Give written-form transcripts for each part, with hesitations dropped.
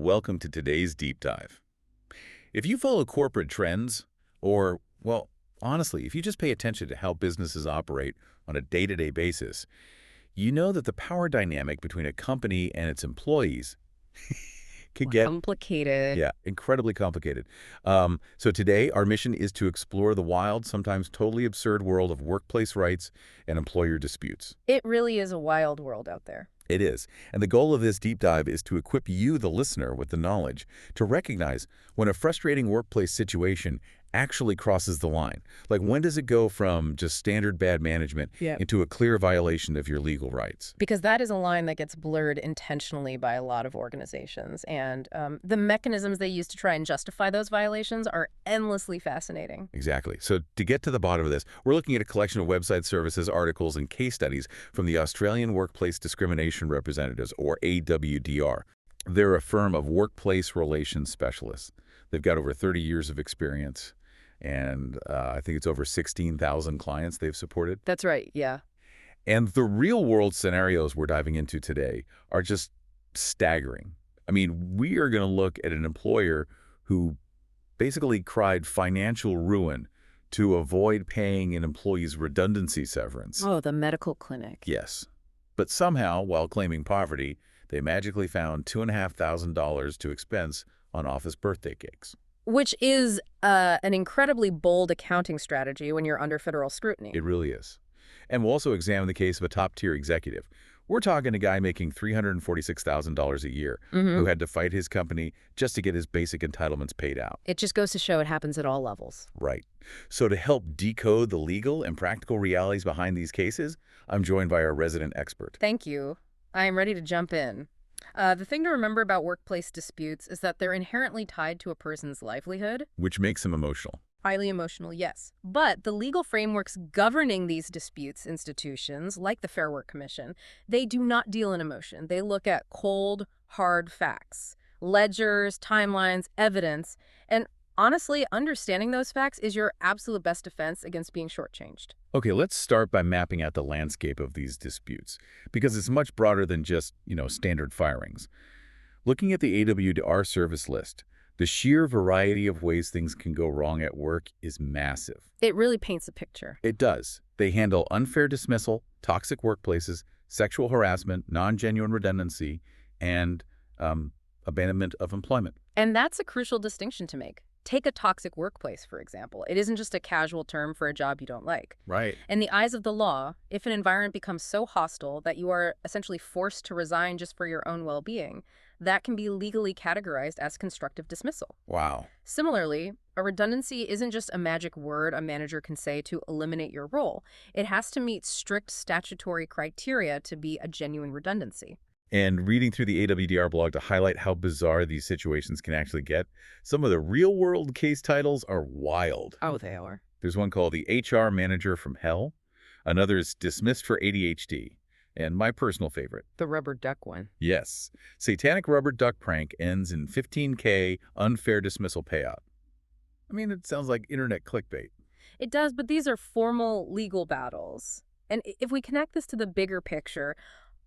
Welcome to today's deep dive. If you follow corporate trends, or, well, honestly, if you just pay attention to how businesses operate on a day-to-day basis, you know that the power dynamic between a company and its employees could get, Complicated. yeah, incredibly complicated. So today, our mission is to explore the wild, sometimes totally absurd world of workplace rights and employer disputes. It really is a wild world out there. It is. And the goal of this deep dive is to equip you, the listener, with the knowledge to recognize when a frustrating workplace situation actually crosses the line. Like, when does it go from just standard bad management Yeah. into a clear violation of your legal rights? Because that is a line that gets blurred intentionally by a lot of organizations. And the mechanisms they use to try and justify those violations are endlessly fascinating. Exactly. So to get to the bottom of this, we're looking at a collection of website services, articles, and case studies from the Australian Workplace Discrimination Representatives, or AWDR. They're a firm of workplace relations specialists. They've got over 30 years of experience, and I think it's over 16,000 clients they've supported. That's right, yeah. And the real-world scenarios we're diving into today are just staggering. I mean, we are going to look at an employer who basically cried financial ruin to avoid paying an employee's redundancy severance. Oh, the medical clinic. Yes. But somehow, while claiming poverty, they magically found $2,500 to expense on office birthday cakes. Which is an incredibly bold accounting strategy when you're under federal scrutiny. It really is. And we'll also examine the case of a top-tier executive. We're talking a guy making $346,000 a year who had to fight his company just to get his basic entitlements paid out. It just goes to show it happens at all levels. Right. So to help decode the legal and practical realities behind these cases, I'm joined by our resident expert. Thank you. I am ready to jump in. The thing to remember about workplace disputes is that they're inherently tied to a person's livelihood. Which makes him emotional. Highly emotional, yes. But the legal frameworks governing these disputes institutions, like the Fair Work Commission, they do not deal in emotion. They look at cold, hard facts, ledgers, timelines, evidence, and honestly, understanding those facts is your absolute best defense against being shortchanged. Okay, let's start by mapping out the landscape of these disputes, because it's much broader than just, standard firings. Looking at the AWDR service list, the sheer variety of ways things can go wrong at work is massive. It really paints a picture. It does. They handle unfair dismissal, toxic workplaces, sexual harassment, non-genuine redundancy, and abandonment of employment. And that's a crucial distinction to make. Take a toxic workplace, for example. It isn't just a casual term for a job you don't like. Right. In the eyes of the law, if an environment becomes so hostile that you are essentially forced to resign just for your own well-being, that can be legally categorized as constructive dismissal. Wow. Similarly, a redundancy isn't just a magic word a manager can say to eliminate your role. It has to meet strict statutory criteria to be a genuine redundancy. And reading through the AWDR blog to highlight how bizarre these situations can actually get, some of the real-world case titles are wild. Oh, they are. There's one called The HR Manager from Hell. Another is Dismissed for ADHD. And my personal favorite. The rubber duck one. Yes. Satanic rubber duck prank ends in $15K unfair dismissal payout. I mean, it sounds like internet clickbait. It does, but these are formal legal battles. And if we connect this to the bigger picture,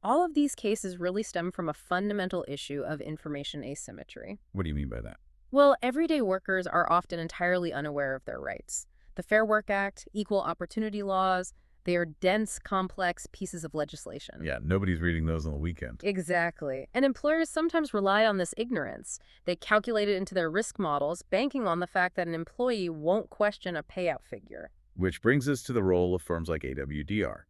all of these cases really stem from a fundamental issue of information asymmetry. What do you mean by that? Well, everyday workers are often entirely unaware of their rights. The Fair Work Act, equal opportunity laws, they are dense, complex pieces of legislation. Yeah, nobody's reading those on the weekend. Exactly. And employers sometimes rely on this ignorance. They calculate it into their risk models, banking on the fact that an employee won't question a payout figure. Which brings us to the role of firms like AWDR.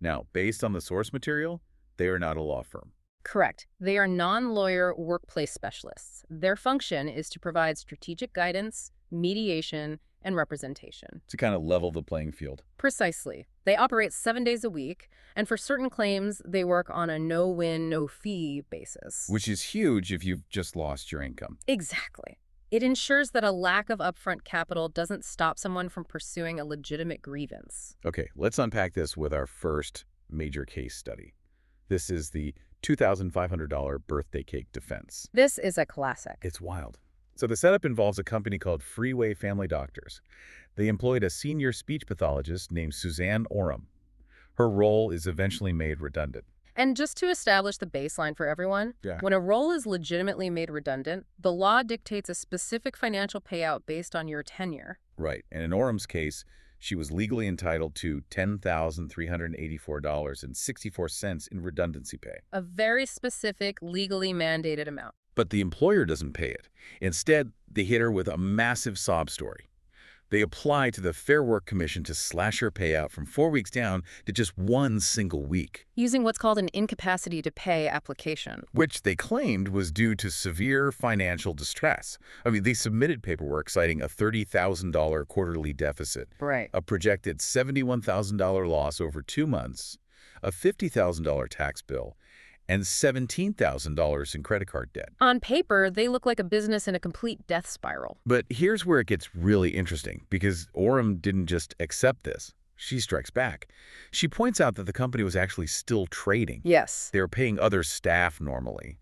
Now, based on the source material, they are not a law firm. Correct. They are non-lawyer workplace specialists. Their function is to provide strategic guidance, mediation, and representation. To kind of level the playing field. Precisely. They operate 7 days a week, and for certain claims, they work on a no-win, no-fee basis. Which is huge if you've just lost your income. Exactly. It ensures that a lack of upfront capital doesn't stop someone from pursuing a legitimate grievance. Okay, let's unpack this with our first major case study. This is the $2,500 birthday cake defense. This is a classic. It's wild. So the setup involves a company called Freeway Family Doctors. They employed a senior speech pathologist named Suzanne Oram. Her role is eventually made redundant. And just to establish the baseline for everyone, Yeah. when a role is legitimately made redundant, the law dictates a specific financial payout based on your tenure. Right. And in Orum's case, she was legally entitled to $10,384.64 in redundancy pay. A very specific, legally mandated amount. But the employer doesn't pay it. Instead, they hit her with a massive sob story. They apply to the Fair Work Commission to slash her payout from 4 weeks down to just one single week, Using what's called an incapacity to pay application. which they claimed was due to severe financial distress. I mean, they submitted paperwork citing a $30,000 quarterly deficit, Right. a projected $71,000 loss over 2 months, a $50,000 tax bill, and $17,000 in credit card debt. On paper, they look like a business in a complete death spiral. But here's where it gets really interesting, because Orum didn't just accept this. She strikes back. She points out that the company was actually still trading. Yes. They were paying other staff normally.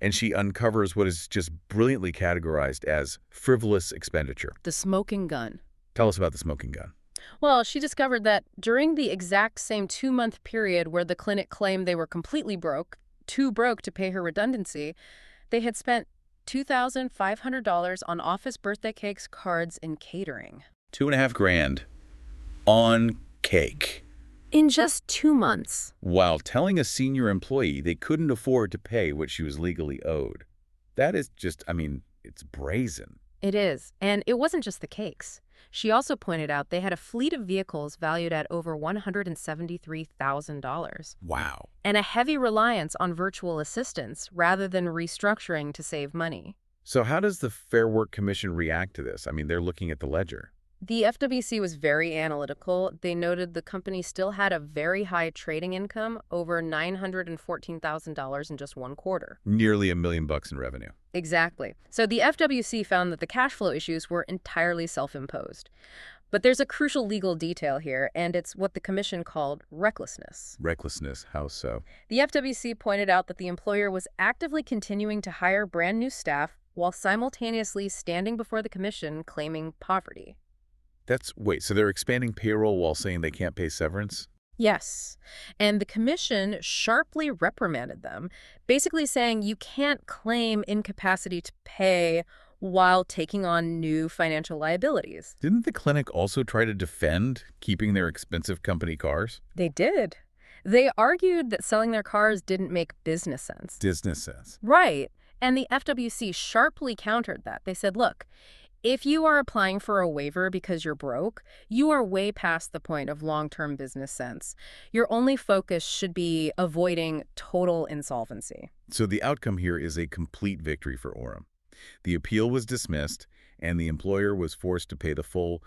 And she uncovers what is just brilliantly categorized as frivolous expenditure. The smoking gun. Tell us about the smoking gun. Well, she discovered that during the exact same 2-month period where the clinic claimed they were completely broke, too broke to pay her redundancy, they had spent $2,500 on office birthday cakes, cards, and catering. $2,500 on cake, In just 2 months. while telling a senior employee they couldn't afford to pay what she was legally owed. That is just, I mean, it's brazen. It is. And it wasn't just the cakes. She also pointed out they had a fleet of vehicles valued at over $173,000. Wow. And a heavy reliance on virtual assistants rather than restructuring to save money. So how does the Fair Work Commission react to this? I mean, they're looking at the ledger. The FWC was very analytical. They noted the company still had a very high trading income, over $914,000 in just 1 quarter. Nearly $1 million in revenue. Exactly. So the FWC found that the cash flow issues were entirely self-imposed. But there's a crucial legal detail here, and it's what the commission called recklessness. Recklessness, how so? The FWC pointed out that the employer was actively continuing to hire brand new staff while simultaneously standing before the commission claiming poverty. Wait, so they're expanding payroll while saying they can't pay severance? Yes. And the commission sharply reprimanded them, basically saying you can't claim incapacity to pay while taking on new financial liabilities. Didn't the clinic also try to defend keeping their expensive company cars? They did. They argued that selling their cars didn't make business sense. Business sense. Right. And the FWC sharply countered that. They said, look, if you are applying for a waiver because you're broke, you are way past the point of long-term business sense. Your only focus should be avoiding total insolvency. So the outcome here is a complete victory for Orum. The appeal was dismissed, and the employer was forced to pay the full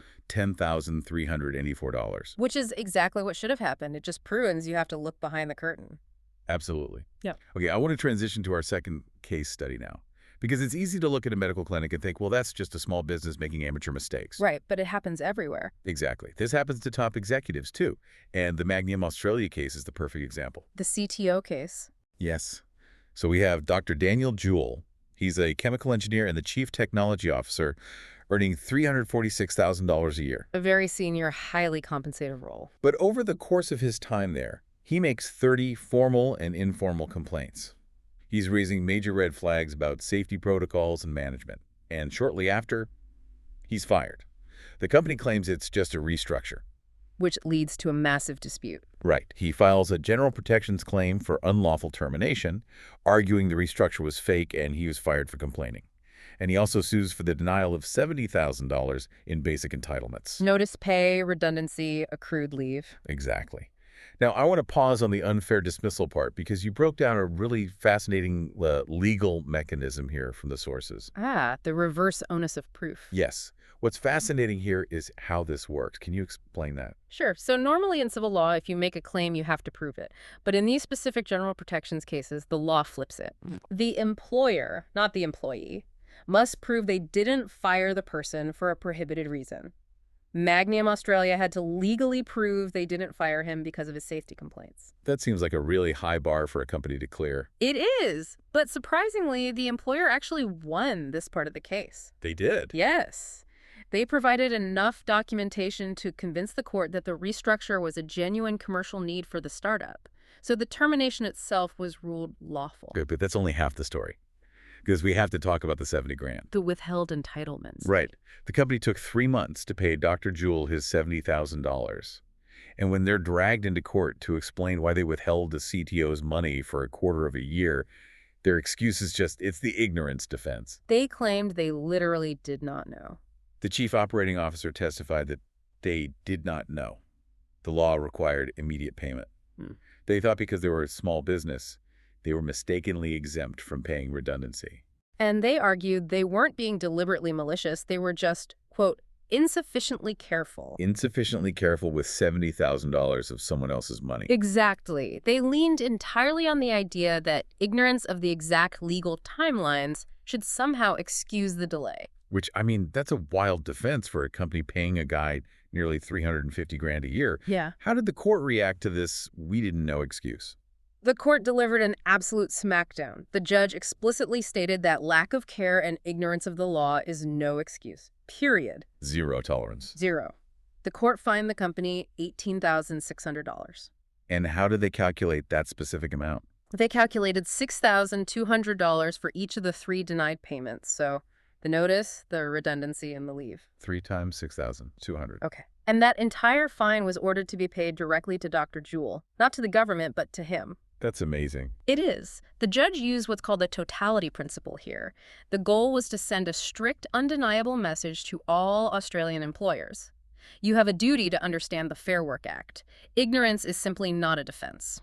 $10,384. Which is exactly what should have happened. It just proves you have to look behind the curtain. Absolutely. Yep. Okay, I want to transition to our second case study now. Because it's easy to look at a medical clinic and think, well, that's just a small business making amateur mistakes. Right, but it happens everywhere. Exactly. This happens to top executives, too. And the Magnum Australia case is the perfect example. The CTO case. Yes. So we have Dr. Daniel Jewell. He's a chemical engineer and the chief technology officer, earning $346,000 a year. A very senior, highly compensated role. But over the course of his time there, he makes 30 formal and informal complaints. He's raising major red flags about safety protocols and management. And shortly after, he's fired. The company claims it's just a restructure. Which leads to a massive dispute. Right. He files a general protections claim for unlawful termination, arguing the restructure was fake and he was fired for complaining. And he also sues for the denial of $70,000 in basic entitlements. Notice pay, redundancy, accrued leave. Exactly. Now, I want to pause on the unfair dismissal part because you broke down a really fascinating legal mechanism here from the sources. The reverse onus of proof. Yes. What's fascinating here is how this works. Can you explain that? Sure. So normally in civil law, if you make a claim, you have to prove it. But in these specific general protections cases, the law flips it. The employer, not the employee, must prove they didn't fire the person for a prohibited reason. Magnum Australia had to legally prove they didn't fire him because of his safety complaints. That seems like a really high bar for a company to clear. It is. But surprisingly, the employer actually won this part of the case. They did? Yes. They provided enough documentation to convince the court that the restructure was a genuine commercial need for the startup. So the termination itself was ruled lawful. Good, but that's only half the story, because we have to talk about the 70 grand. The withheld entitlements. Right. The company took 3 months to pay Dr. Jewell his $70,000. And when they're dragged into court to explain why they withheld the CTO's money for a quarter of a year, their excuse is just, it's the ignorance defense. They claimed they literally did not know. The chief operating officer testified that they did not know. The law required immediate payment. They thought because they were a small business, they were mistakenly exempt from paying redundancy. And they argued they weren't being deliberately malicious. They were just, quote, insufficiently careful. Insufficiently careful with $70,000 of someone else's money. Exactly. They leaned entirely on the idea that ignorance of the exact legal timelines should somehow excuse the delay. Which, I mean, that's a wild defense for a company paying a guy nearly $350 grand a year. Yeah. How did the court react to this "we didn't know" excuse? The court delivered an absolute smackdown. The judge explicitly stated that lack of care and ignorance of the law is no excuse. Period. Zero tolerance. Zero. The court fined the company $18,600. And how did they calculate that specific amount? They calculated $6,200 for each of the 3 denied payments. So the notice, the redundancy, and the leave. 3 times 6,200. Okay. And that entire fine was ordered to be paid directly to Dr. Jewell. Not to the government, but to him. That's amazing. It is. The judge used what's called the totality principle here. The goal was to send a strict, undeniable message to all Australian employers. You have a duty to understand the Fair Work Act. Ignorance is simply not a defense.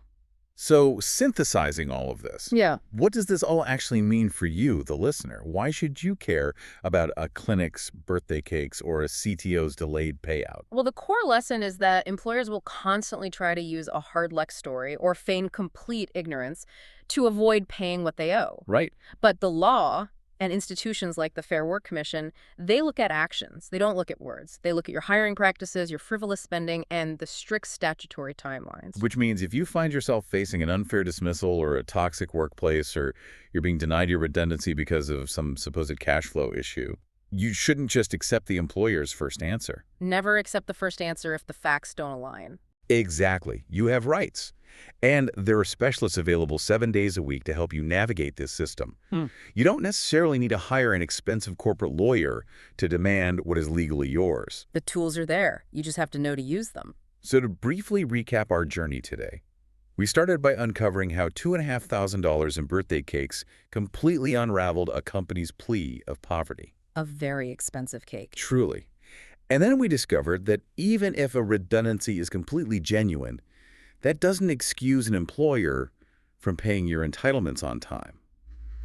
So, synthesizing all of this, Yeah. what does this all actually mean for you, the listener? Why should you care about a clinic's birthday cakes or a CTO's delayed payout? Well, the core lesson is that employers will constantly try to use a hard luck story or feign complete ignorance to avoid paying what they owe. Right. But the law and institutions like the Fair Work Commission, they look at actions. They don't look at words. They look at your hiring practices, your frivolous spending, and the strict statutory timelines. Which means if you find yourself facing an unfair dismissal or a toxic workplace, or you're being denied your redundancy because of some supposed cash flow issue, you shouldn't just accept the employer's first answer. Never accept the first answer if the facts don't align. Exactly. You have rights. And there are specialists available 7 days a week to help you navigate this system. You don't necessarily need to hire an expensive corporate lawyer to demand what is legally yours. The tools are there. You just have to know to use them. So to briefly recap our journey today, we started by uncovering how $2,500 in birthday cakes completely unraveled a company's plea of poverty. A very expensive cake. Truly. And then we discovered that even if a redundancy is completely genuine, that doesn't excuse an employer from paying your entitlements on time.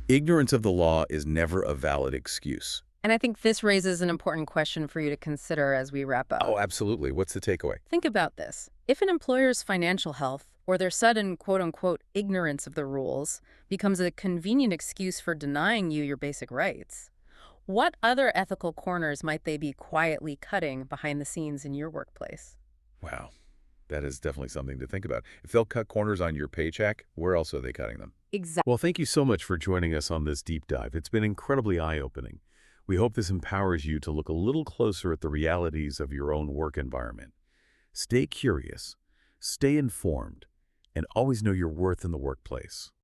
Ignorance of the law is never a valid excuse. And I think this raises an important question for you to consider as we wrap up. Oh, absolutely. What's the takeaway? Think about this. If an employer's financial health or their sudden quote-unquote ignorance of the rules becomes a convenient excuse for denying you your basic rights, what other ethical corners might they be quietly cutting behind the scenes in your workplace? Wow. That is definitely something to think about. If they'll cut corners on your paycheck, where else are they cutting them? Exactly. Well, thank you so much for joining us on this deep dive. It's been incredibly eye-opening. We hope this empowers you to look a little closer at the realities of your own work environment. Stay curious, stay informed, and always know your worth in the workplace.